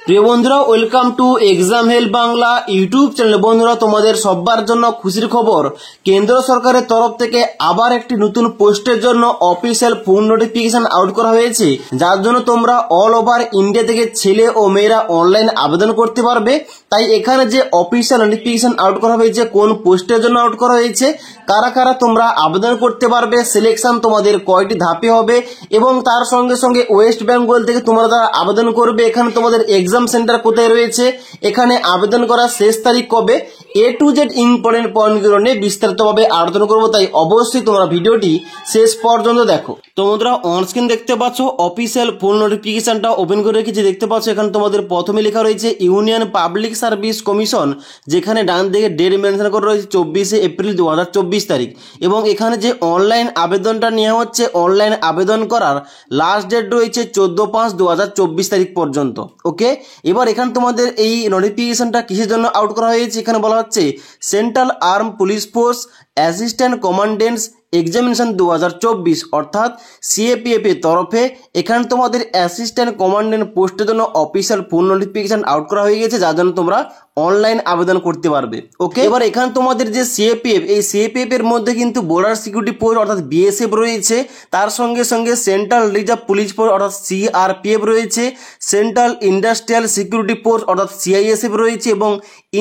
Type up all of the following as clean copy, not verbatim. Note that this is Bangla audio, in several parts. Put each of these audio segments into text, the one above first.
প্রিয় বন্ধুরা, welcome to exam help Bangla YouTube channel. বন্ধুরা, তোমাদের সবার জন্য খুশির খবর, কেন্দ্র সরকারের তরফ থেকে আবার একটি নতুন পোস্টের জন্য অফিসিয়াল ফোন নোটিফিকেশন আউট করা হয়েছে, যার জন্য তোমরা অল ওভার ইন্ডিয়া থেকে ছেলে ও মেয়েরা অনলাইন আবেদন করতে পারবে। তাই এখানে যে অফিসিয়াল নোটিফিকেশন আউট করা হয়েছে, কোন পোস্টের জন্য আউট করা হয়েছে, কারা কারা তোমরা আবেদন করতে পারবে, সিলেকশন তোমাদের কয়টি ধাপে হবে এবং তার সঙ্গে সঙ্গে ওয়েস্ট বেঙ্গল থেকে তোমরা যারা আবেদন করবে, এখানে তোমাদের এক্সাম সেন্টার কোথায় রয়েছে, এখানে আবেদন করার শেষ তারিখ কবে, A to Z ইম্পর্টেন্ট পয়েন্টগুলো নিয়ে বিস্তারিতভাবে আলোচনা করবো। তাই অবশ্যই তোমরা ভিডিওটি শেষ পর্যন্ত দেখো। তো বন্ধুরা, অনস্ক্রিন দেখতে পাচ্ছ অফিসিয়াল ফোন নোটিফিকেশনটা ওপেন করে রেখেছি। দেখতে পাচ্ছ এখানে তোমাদের প্রথমে লেখা রয়েছে ইউনিয়ন পাবলিক সার্ভিস কমিশন, যেখানে ডান দিকে ডেট মেনশন করে রয়েছে 24শে এপ্রিল 2024 তারিখ। এবং এখানে যে অনলাইন আবেদনটা নেওয়া হচ্ছে, অনলাইন আবেদন করার লাস্ট ডেট রয়েছে 14/5/2024 তারিখ পর্যন্ত। ওকে, এবার এখানে তোমাদের এই নোটিফিকেশনটা কিসের জন্য আউট করা হয়েছে, এখানে বলা হচ্ছে central arm police force assistant কমান্ডেন্টস examination 2024 অর্থাৎ সিএপিএফ এর তরফে এখানে তোমাদের অ্যাসিস্ট্যান্ট কমান্ডেন্ট পোস্টের জন্য অফিসিয়াল ফোন নোটিফিকেশন আউট করা হয়ে গেছে, যার জন্য তোমরা অনলাইন আবেদন করতে পারবে। ওকে, এবার এখানে তোমাদের যে সিএপিএফ, এই সিএপিএফ এর মধ্যে কিন্তু বর্ডার সিকিউরিটি ফোর্স অর্থাৎ বিএসএফ রয়েছে, তার সঙ্গে সঙ্গে সেন্ট্রাল রিজার্ভ পুলিশ ফোর্স অর্থাৎ সিআরপিএফ রয়েছে, সেন্ট্রাল ইন্ডাস্ট্রিয়াল সিকিউরিটি ফোর্স অর্থাৎ সিআইএসএফ রয়েছে এবং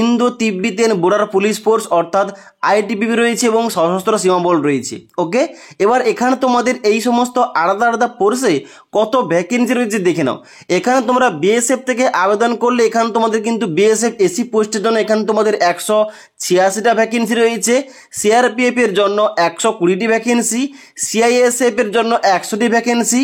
Indo Tibetan border police force অর্থাৎ আইটিবিপি রয়েছে এবং সশস্ত্র সীমা বল রয়েছে। ওকে, এবার এখানে তোমাদের এই সমস্ত আলাদা আলাদা ফোর্সে কত ভ্যাকেন্সি রয়েছে দেখে নাও। এখানে তোমরা বিএসএফ থেকে আবেদন করলে এখানে তোমাদের কিন্তু বিএসএফ এসি পোস্টের জন্য এখানে তোমাদের 186টা ভ্যাকেন্সি রয়েছে, সিআরপিএফ এর জন্য 120টি ভ্যাকেন্সি, সিআইএসএফ এর জন্য 100টি ভ্যাকেন্সি,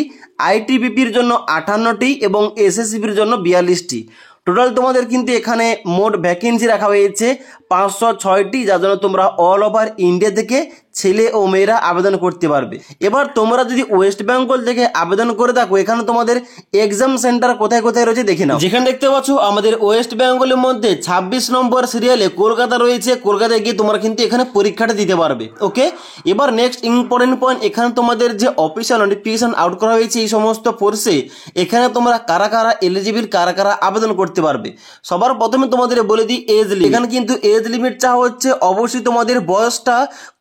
আইটিবিপির জন্য 58টি এবং এসএসসিবির জন্য 42টি। টোটাল তোমাদের কিন্তু এখানে মোট ভ্যাকেন্সি রাখা হয়েছে 506টি, যার জন্য তোমরা অল ওভার ইন্ডিয়া থেকে ছেলে ও মেয়েরা আবেদন করতে পারবে। এবার তোমরা যদি ওয়েস্ট বেঙ্গল থেকে আবেদন করে থাকো, এখানে তোমাদের এক্সাম সেন্টার কোথায় কোথায় রয়েছে দেখে নাও। যেখানে দেখতে পাচ্ছ আমাদের ওয়েস্ট বেঙ্গলের মধ্যে 26 নম্বর সিরিয়ালে কলকাতা রয়েছে, কলকাতায় গিয়ে তোমরা কিন্তু এখানে পরীক্ষাটা দিতে পারবে। ওকে, এবার নেক্সট ইম্পর্টেন্ট পয়েন্ট, এখানে তোমাদের যে অফিসিয়াল নোটিফিকেশন আউট করা হয়েছে এই সমস্ত ফোর্সে এখানে তোমরা কারা কারা এলিজিবল, কারা কারা আবেদন করতে পারবে। সবার প্রথমে তোমাদের বলে দিই এজ লিমিট। এখানে কিন্তু এজ লিমিট চাওয়া হচ্ছে অবশ্যই তোমাদের বয়সটা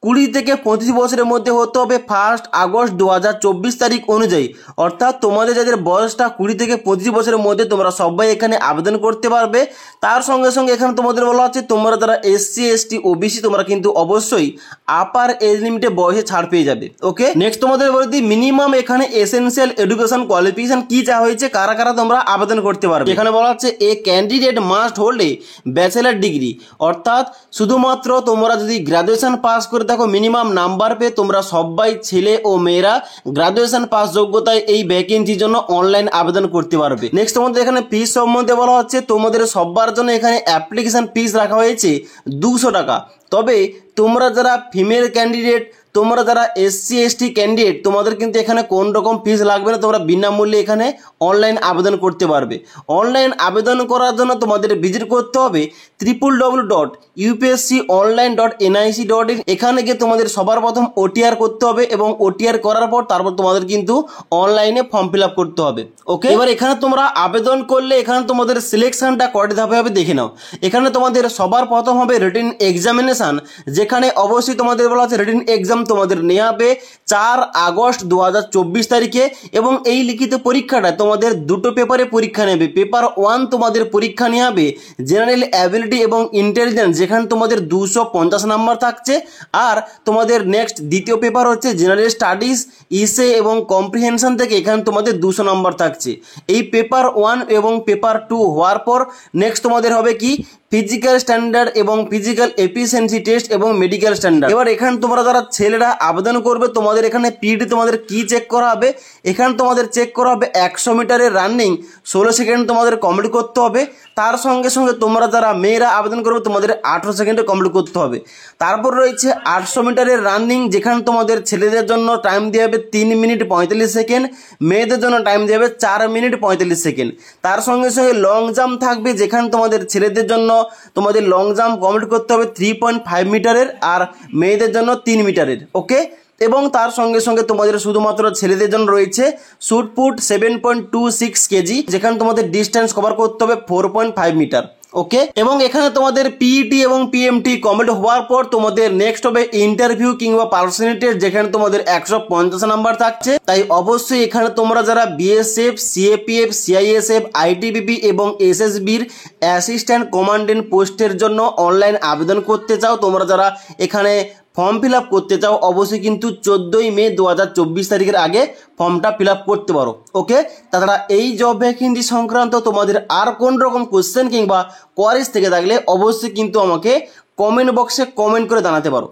20 থেকে 25 বছরের মধ্যে হতে হবে 1 আগস্ট 2024 তারিখ অনুযায়ী। অর্থাৎ তোমাদের যাদের বয়সটা 20 থেকে 25 বছরের মধ্যে তোমরা সবাই এখানে আবেদন করতে পারবে। তার সঙ্গে সঙ্গে এখানে তোমাদের বলা হচ্ছে তোমরা যারা এসসি এসটি ওবিসি তোমরা কিন্তু অবশ্যই আপার এজ লিমিটে বয়সে ছাড় পেয়ে যাবে। ওকে, নেক্সট তোমাদের বলে দিই মিনিমাম এখানে এসেনশিয়াল এডুকেশন কোয়ালিফিকেশন কি চাওয়া হয়েছে, কারা কারা তোমরা আবেদন করতে পারবে। এখানে বলা হচ্ছে এ candidate must hold a bachelor degree, অর্থাৎ শুধুমাত্র তোমরা যদি গ্রাজুয়েশন পাস করে দেখো মিনিমাম নাম্বার পেয়ে তোমরা সবাই ছেলে ও মেয়েরা গ্রাজুয়েশন পাস যোগ্যতায় এই ভ্যাকেন্সির জন্য অনলাইন আবেদন করতে পারবে। নেক্সট তোমাদের এখানে ফিস সম্বন্ধে বলা হচ্ছে তোমাদের সবার জন্য এখানে অ্যাপ্লিকেশন ফিস রাখা হয়েছে 200 টাকা। তবে তোমরা যারা ফিমেল ক্যান্ডিডেট, তোমরা যারা এসসি এসটি ক্যান্ডিডেট, তোমাদের কিন্তু এখানে কোন রকম ফিস লাগবে না, তোমরা বিনামূল্যে এখানে অনলাইন আবেদন করতে পারবে। অনলাইন আবেদন করার জন্য তোমাদের ভিজিট করতে হবে www.upsconline.nic.in। এখানে গিয়ে তোমাদের সবার প্রথম ওটিআর করতে হবে এবং ওটিআর করার পর তারপর তোমাদের কিন্তু অনলাইনে ফর্ম ফিল আপ করতে হবে। ওকে, এবার এখানে তোমরা আবেদন করলে এখানে তোমাদের সিলেকশনটা কয়টি ধাপে হবে দেখে নাও। এখানে তোমাদের সবার প্রথম হবে রিটেন এক্সামিনেশন, যেখানে অবশ্যই তোমাদের বলা আছে রিটেন এক্সাম তোমাদের নেওয়া হবে 4 আগস্ট 2024 তারিখে এবং এই লিখিত পরীক্ষাটা তোমাদের দুটো পেপারে পরীক্ষা নেবে। পেপার 1 তোমাদের পরীক্ষা নেওয়া হবে জেনারেল অ্যাবিলিটি এবং ইন্টেলিজেন্স, যেখানে তোমাদের 250 নাম্বার থাকছে। আর তোমাদের নেক্সট দ্বিতীয় পেপার হচ্ছে জেনারেল স্টাডিজ ইসে এবং কম্প্রিহেনশন থেকে, এখানে তোমাদের 200 নাম্বার থাকছে। এই পেপার 1 এবং পেপার 2 হওয়ার পর নেক্সট তোমাদের হবে কি ফিজিক্যাল স্ট্যান্ডার্ড এবং ফিজিক্যাল এফিসিয়েন্সি টেস্ট এবং মেডিকেল স্ট্যান্ডার্ড। এবার এখানে তোমরা যারা ছেলেরা আবেদন করবে তোমাদের এখানে পিডি তোমাদের কি চেক করা হবে, এখানে তোমাদের চেক করা হবে 100 মিটারের রানিং 16 সেকেন্ড তোমাদের কমপ্লিট করতে হবে। তার সঙ্গে সঙ্গে তোমরা যারা মেয়েরা আবেদন করবে তোমাদের 18 সেকেন্ডে কমপ্লিট করতে হবে। তারপর রয়েছে 800 মিটারের রানিং, যেখানে তোমাদের ছেলেদের জন্য টাইম দেওয়া হবে 3 মিনিট 45 সেকেন্ড, মেয়েদের জন্য টাইম দেওয়া হবে 4 মিনিট 45 সেকেন্ড। তার সঙ্গে সঙ্গে লং জাম্প থাকবে, যেখানে তোমাদের ছেলেদের জন্য তোমাদের লং জাম্প কমপ্লিট করতে হবে 3.5 মিটারের আর মেয়েদের জন্য 3 মিটারের। ওকে, এবং তার সঙ্গে সঙ্গে তোমাদের শুধুমাত্র ছেলেদের জন্য রয়েছে শুটপুট 7.26 কেজি, যেখানে তোমাদের ডিস্টেন্স কভার করতে হবে 4.5 মিটার। ওকে, এবং এখানে তোমাদের পিইটি এবং পিএমটি কমপ্লিট হওয়ার পর তোমাদের নেক্সট হবে ইন্টারভিউ কিংবা পার্সোনাল টেস্ট, যেখানে তোমাদের 150 নাম্বার থাকছে। তাই অবশ্যই এখানে তোমরা যারা বিএসএফ, সিএপিএফ, সিআইএসএফ, আইটিবিপি এবং এসএসবির অ্যাসিস্ট্যান্ট কমান্ডেন্ট পোস্টের জন্য অনলাইন আবেদন করতে চাও, তোমরা যারা এখানে ফর্ম ফিল আপ করতে চাও, অবশ্যই কিন্তু 14ই মে 2024 তারিখের আগে ফর্মটা ফিল আপ করতে পারো। ওকে, তাছাড়া এই জব ভ্যাকেন্সি সংক্রান্ত তোমাদের আর কোন রকম কোশ্চেন কিংবা কোয়ারিজ থেকে থাকলে অবশ্যই কিন্তু আমাকে কমেন্ট বক্সে কমেন্ট করে জানাতে পারো।